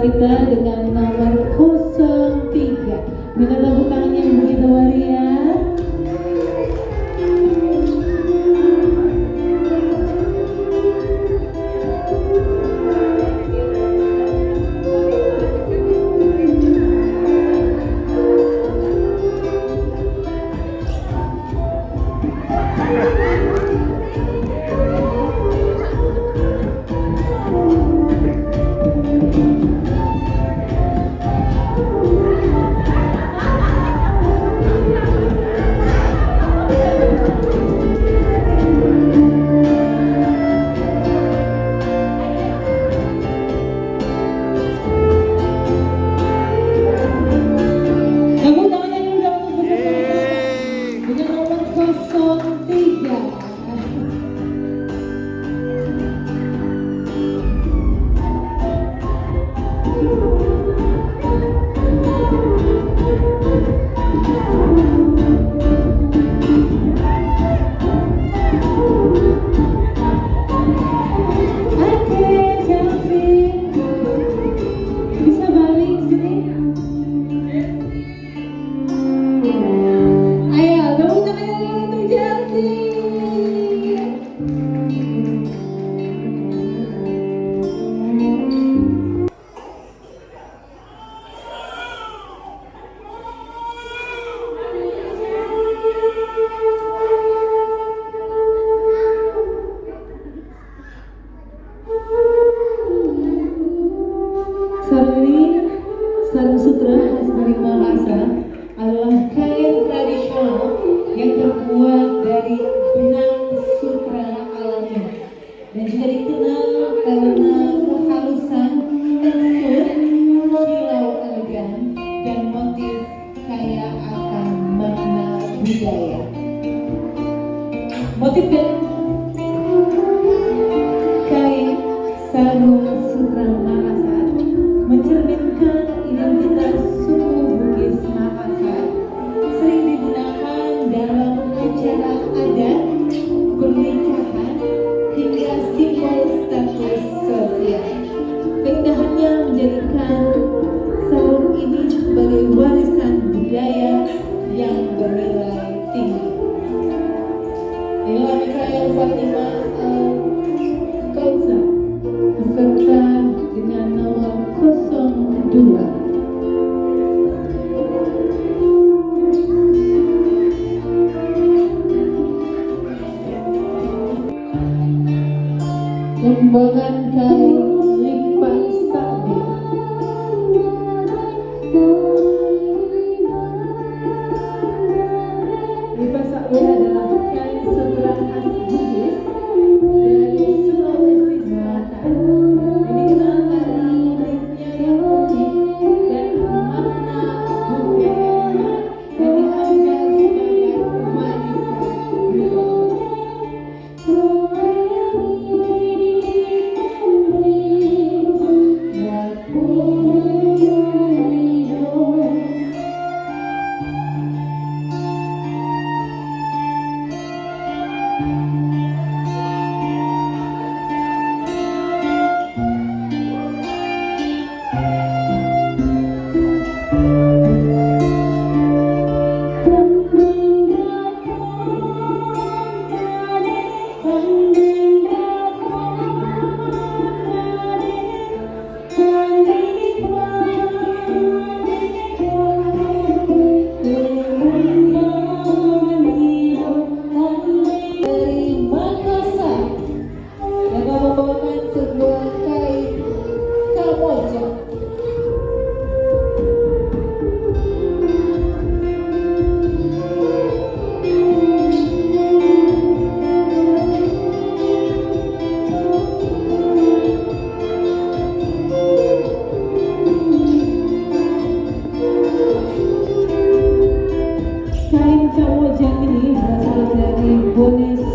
kita dengan nomor 03. Minta tepuk tangan yang begitu meriah. Sarung ini, sarung sutra khas dari Makassar, adalah kain tradisional yang terbuat dari benang sutra alami dan juga dikenal karena kehalusan tekstur, kilau elegan, dan motif kaya akan makna budaya. Motif dan kain sarung sutra Makassar mencerminkan identitas suku Bugis Makassar, sering digunakan dalam acara adat, pernikahan, hingga simbol status sosial. Keindahannya menjadikan sarung ini sebagai warisan budaya yang bernilai tinggi. Inilah Mikhail Fatima Al-Kautsar beserta dengan nomor 02. Lembagan kain lipat sabit. Lipat sabit adalah kain sutra khas Bugis dari Sulawesi Selatan. Ini dikenal karena motifnya yang unik dan makna budayanya yang dianggap sebagai warisan budaya.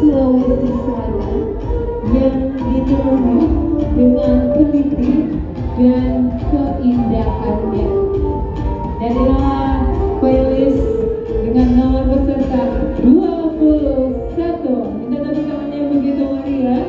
Sulawesi Selatan yang ditemui dengan teliti dan keindahannya. Dan inilah playlist dengan nomor peserta 21. Minta tepuk tangan yang begitu meriah.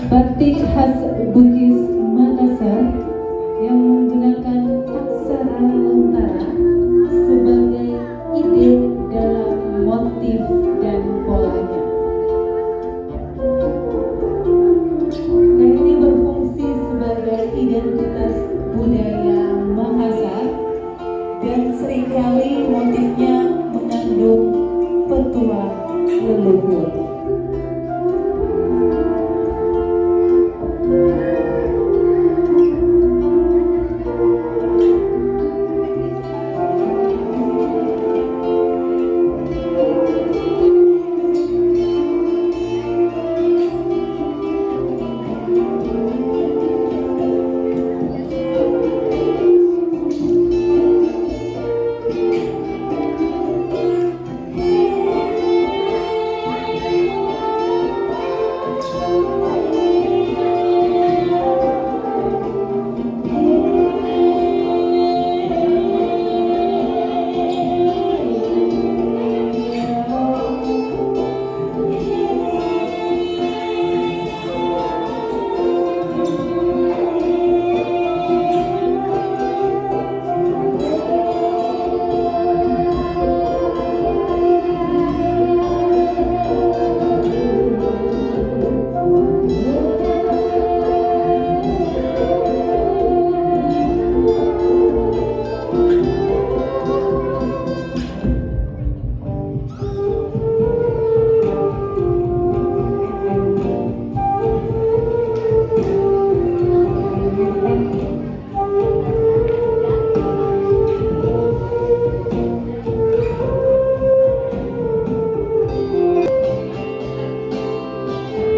Batik khas Bugis Makassar yang menggunakan aksara lontara sebagai ide dalam motif dan polanya. Kain ini berfungsi sebagai identitas budaya Makassar dan seringkali motifnya mengandung petuah leluhur.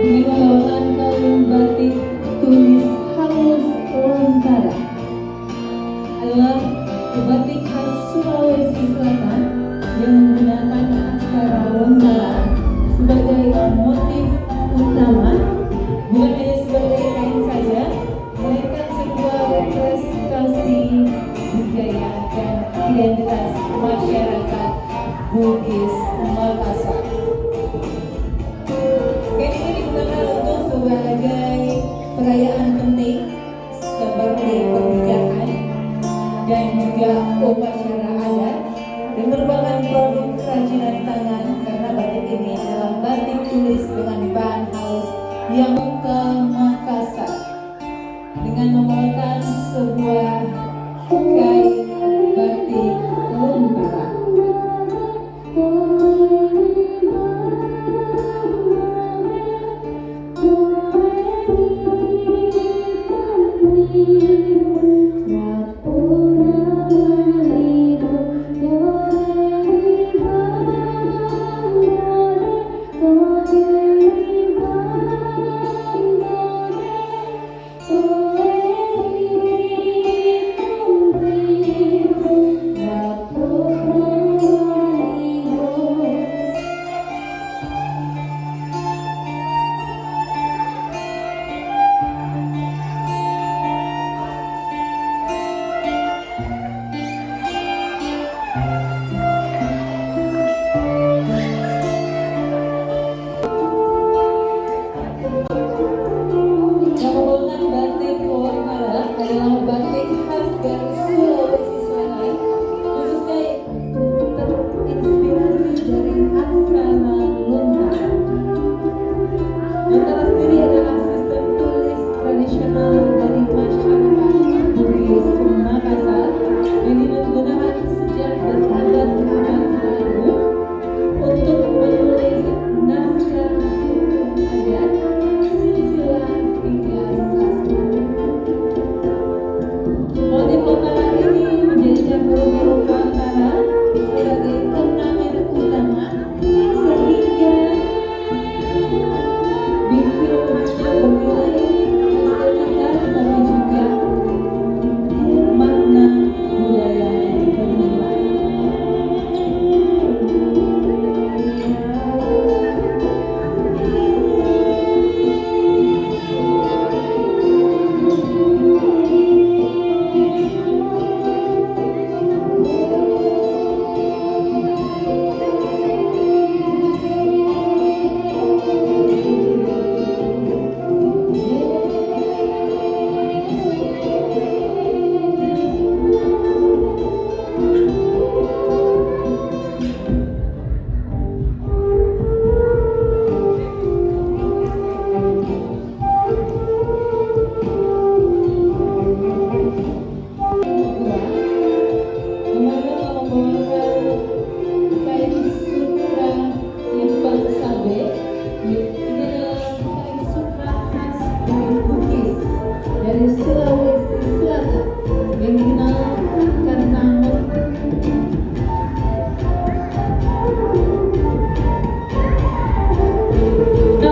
Dengan menggunakan kain batik tulis halus lontara adalah batik khas Sulawesi Selatan yang menggunakan aksara lontara sebagai motif utama, bukan hanya sebagai kain saja, melainkan sebuah representasi budaya dan identitas masyarakat Bugis Makassar. Kain ini digunakan untuk sebagai perayaan penting seperti pernikahan dan juga upacara adat, dan merupakan produk kerajinan tangan karena batik ini adalah batik tulis dengan bahan halus yang ke Makassar dengan menggunakan sebuah kain batik lontara.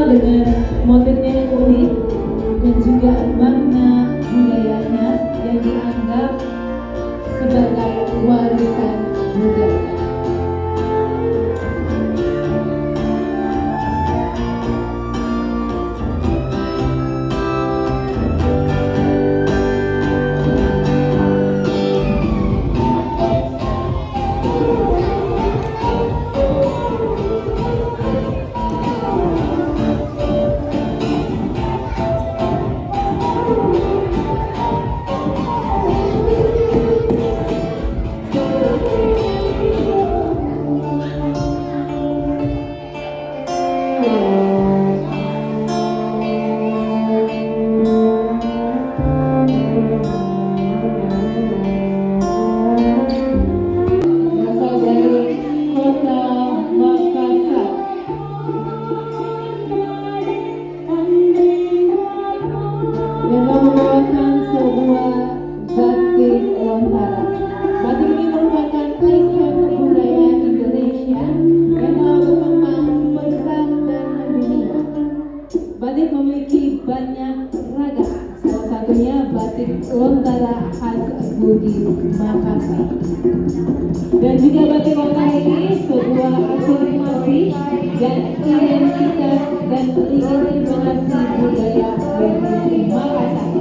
dengan motifnya yang unik dan juga makna budayanya yang dianggap sebagai warisan budaya. Batik memiliki banyak ragam, salah satunya batik Lontara khas Bugis, Makassar. Dan juga batik Lontara ini sebuah afirmasi dan identitas dan legitimasi budaya tradisi Makassar.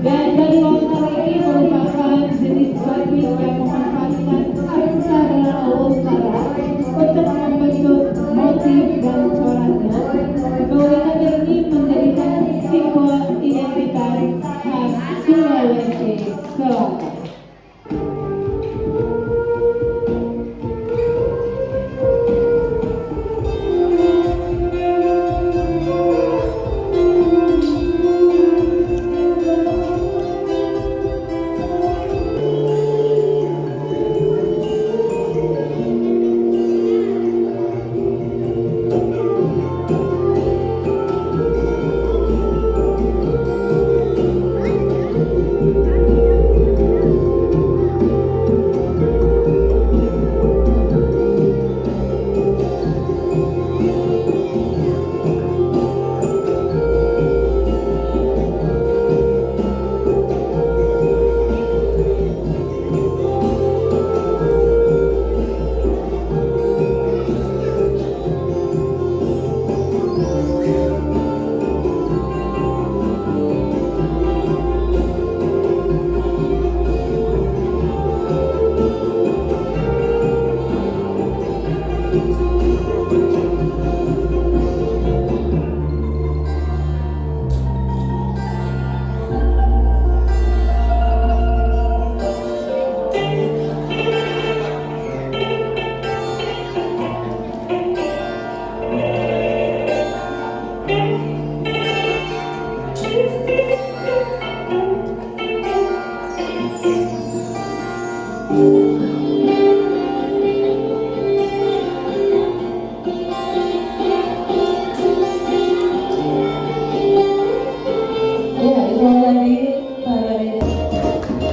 Dan batik Lontara ini merupakan jenis batik yang memanfaatkan aksara Lontara untuk membentuk motif dan coraknya. Keunikan ini menjadikan simbol identitas khas Sulawesi Selatan.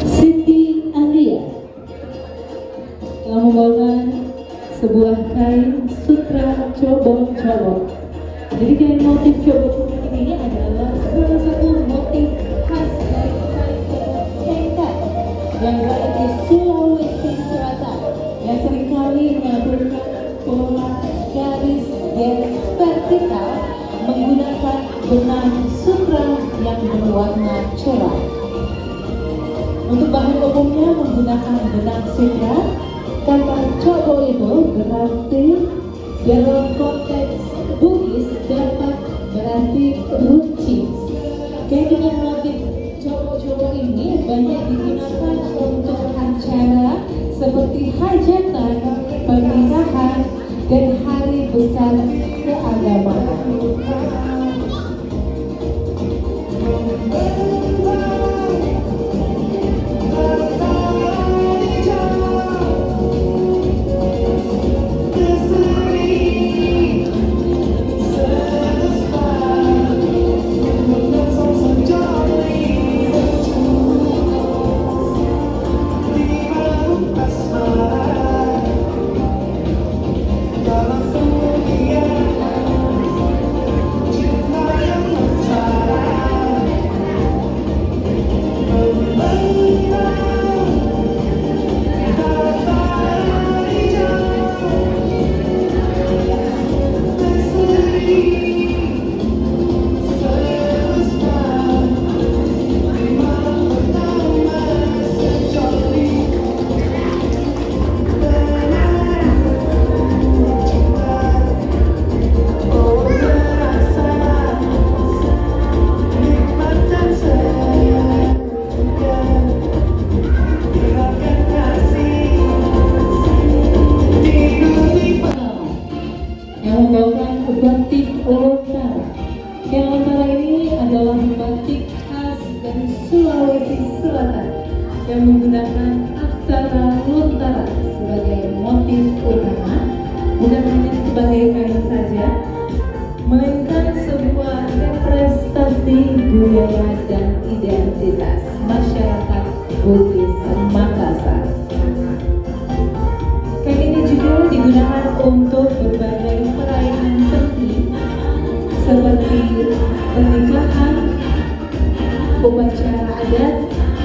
Siti Andria telah membawakan sebuah kain sutra cobong-cobong. Jadi kain motif cobong-cobong ini adalah salah satu motif khas dari kain Sengkat yang berada di Sulawesi Selatan yang seringkali menaburkan pola garis vertikal menggunakan benang sutra yang berwarna cerah. Untuk bahan umumnya menggunakan benang sutra. Kata cobo itu berarti dalam konteks Bugis dapat berarti runcing. Kain dengan motif cobo-cobo ini banyak digunakan untuk acara seperti hajatan, pernikahan, dan hari besar keagamaan. yang menggunakan aksara Lontara sebagai motif utama, bukan hanya sebagai kain saja, melainkan sebuah representasi budaya dan identitas masyarakat Bugis Makassar. Kain ini juga digunakan untuk berbagai perayaan penting seperti pernikahan, upacara adat,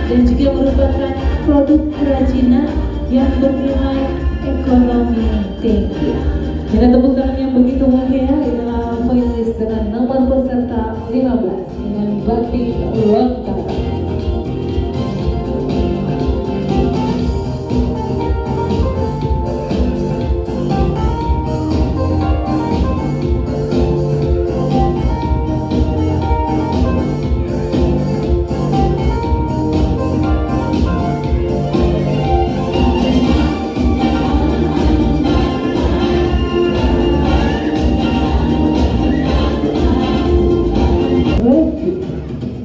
dan juga merupakan produk kerajinan yang bernilai ekonomi tinggi. Dengan tepuk tangan yang begitu meriah, inilah finalis dengan nomor peserta 15 dengan batik Lontara.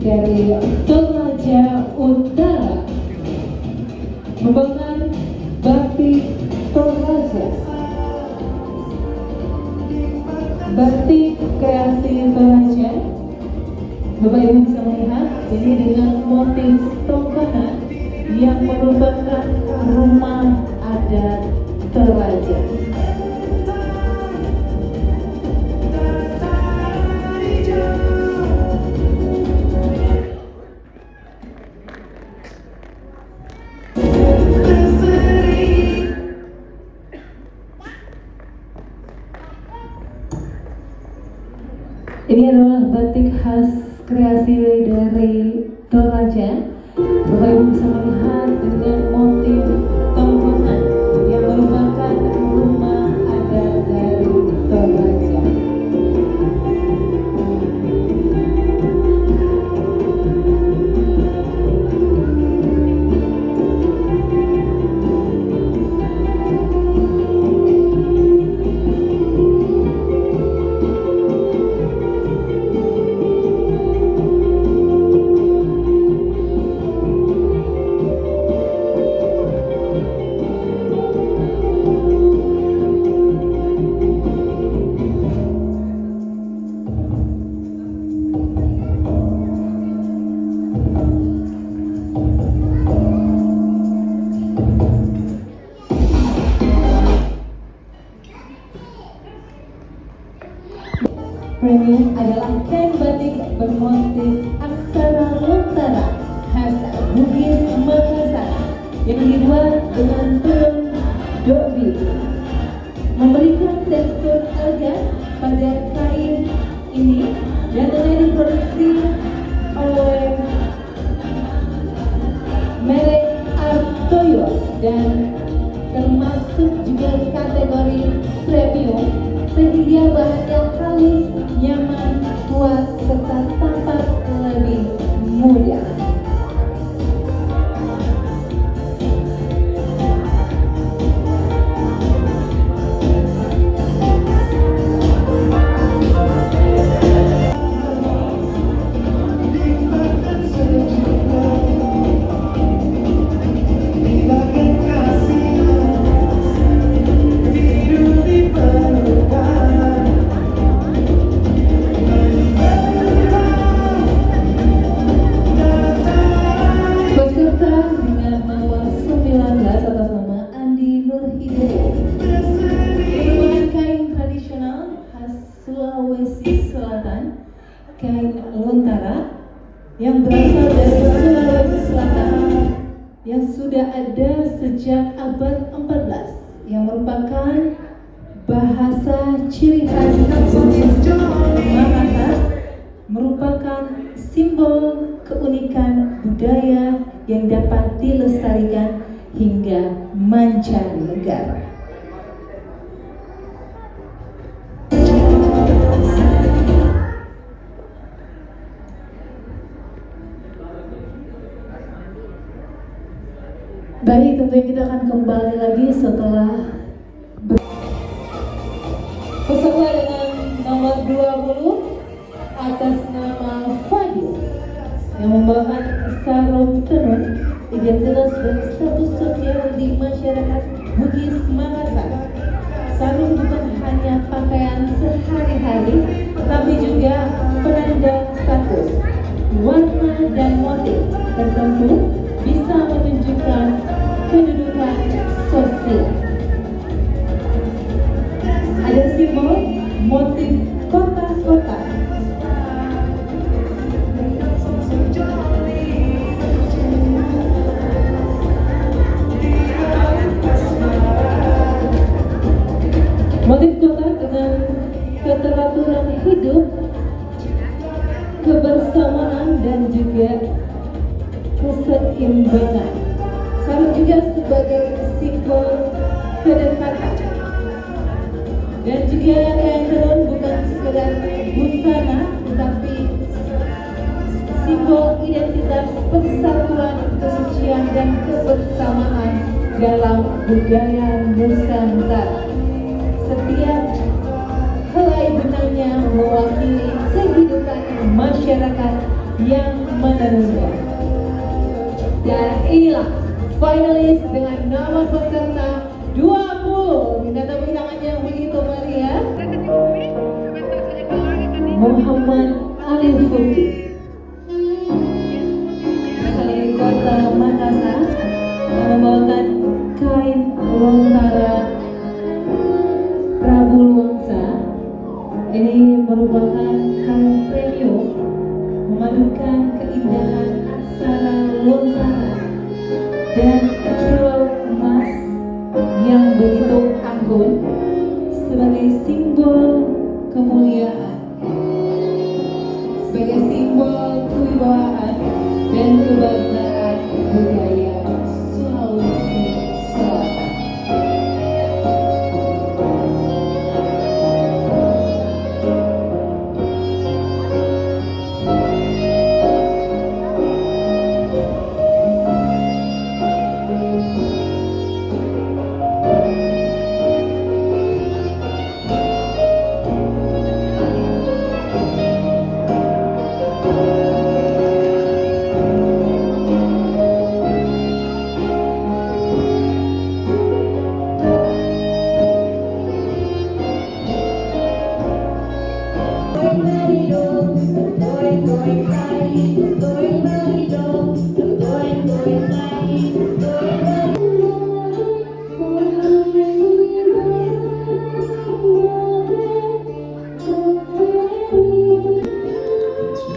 Dari Toraja Utara merupakan batik Toraja. Batik kreasi Toraja, Bapak Ibu bisa melihat ini dengan motif tongkonan yang merupakan rumah adat Toraja. Ini adalah batik khas kreasi dari Toraja. Bapak Ibu bisa melihat dengan motif tongkonan yang merupakan rumah adat dari Toraja. Premium adalah kain batik bermotif aksara Lontara khas Bugis Makassar yang dibuat dengan tenun dobi, memberikan tekstur elegan pada kain ini dan telah diproduksi oleh merek Artoyo dan termasuk juga kategori premium, sehingga bahannya halus, nyaman, kuat, serta tampak lebih mudah. Sulawesi Selatan, kain Lontara yang berasal dari Sulawesi Selatan yang sudah ada sejak abad 14 yang merupakan bahasa ciri khas Makassar, merupakan simbol keunikan budaya yang dapat dilestarikan hingga mancanegara. Baik, tentunya kita akan kembali lagi setelah peserta dengan nomor 20 atas nama Fadil yang membawakan sarung tenun identitas status sosial di masyarakat Bugis Makassar. Sarung bukan hanya pakaian sehari-hari, tapi juga penanda status, warna dan motif tertentu bisa menunjukkan kedudukan sosial. Ada simbol motif kota-kota. Motif kota dengan keteraturan hidup, kebersamaan dan juga keseimbangan. Sarung juga sebagai simbol kedekatan. Dan juga yang tenun bukan sekedar busana, tetapi simbol identitas persatuan, kesucian dan kebersamaan dalam budaya Nusantara. Setiap helai benangnya mewakili kehidupan masyarakat yang menenun. Dan inilah finalis dengan nama peserta 20. Minta tepuk tangannya begitu meriah. Muhammad Ali Futi, asal dari kota Makassar, yang membawakan kain lontara Prabu Luangsa. Ini merupakan kain premium memadukan keindahan aksara lontara dan kilau emas yang begitu anggun sebagai simbol kemuliaan, sebagai simbol kewibawaan dan kebanggaan budaya Sulawesi Selatan.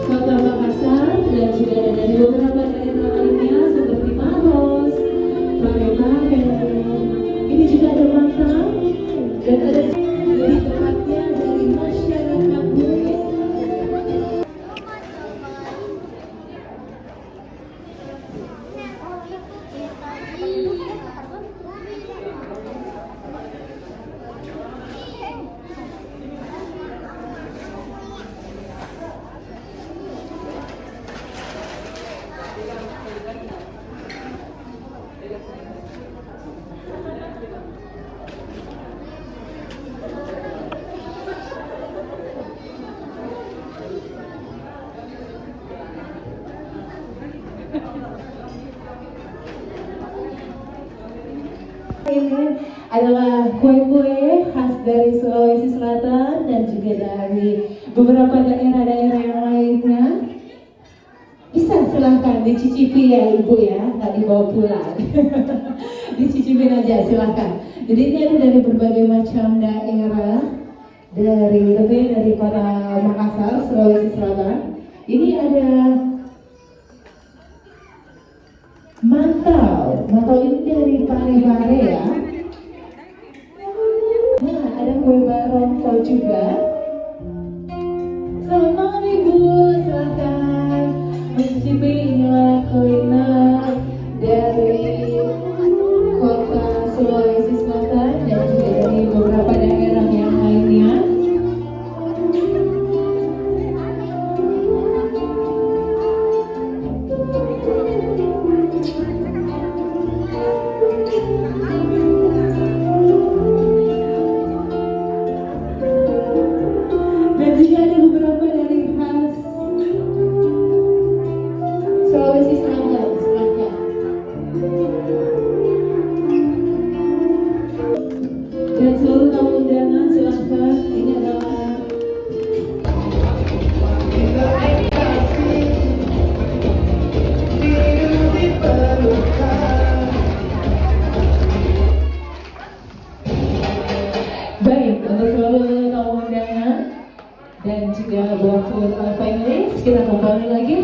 Kota Makassar dan juga ada dari beberapa daerah lainnya seperti Maros, Palembang. Ini juga ada Batam dan ada lebih tepatnya dari masyarakat Bugis. Ini adalah kue-kue khas dari Sulawesi Selatan dan juga dari beberapa daerah-daerah yang lainnya. Bisa silahkan dicicipi ya Ibu ya, nggak dibawa pulang. Dicicipin aja silahkan. Jadi ini ada dari berbagai macam daerah, dari kota Makassar, Sulawesi Selatan. Ini ada mantau ini dari Parepare ya. Nah, ada kue barongko juga. Selamat malam Ibu, silahkan mencicipi. Inilah kuliner dari kota Sulawesi Selatan dan juga dari beberapa daerah yang lainnya. Dan juga ada beberapa dari khas buat para finalis. Kita kembali lagi.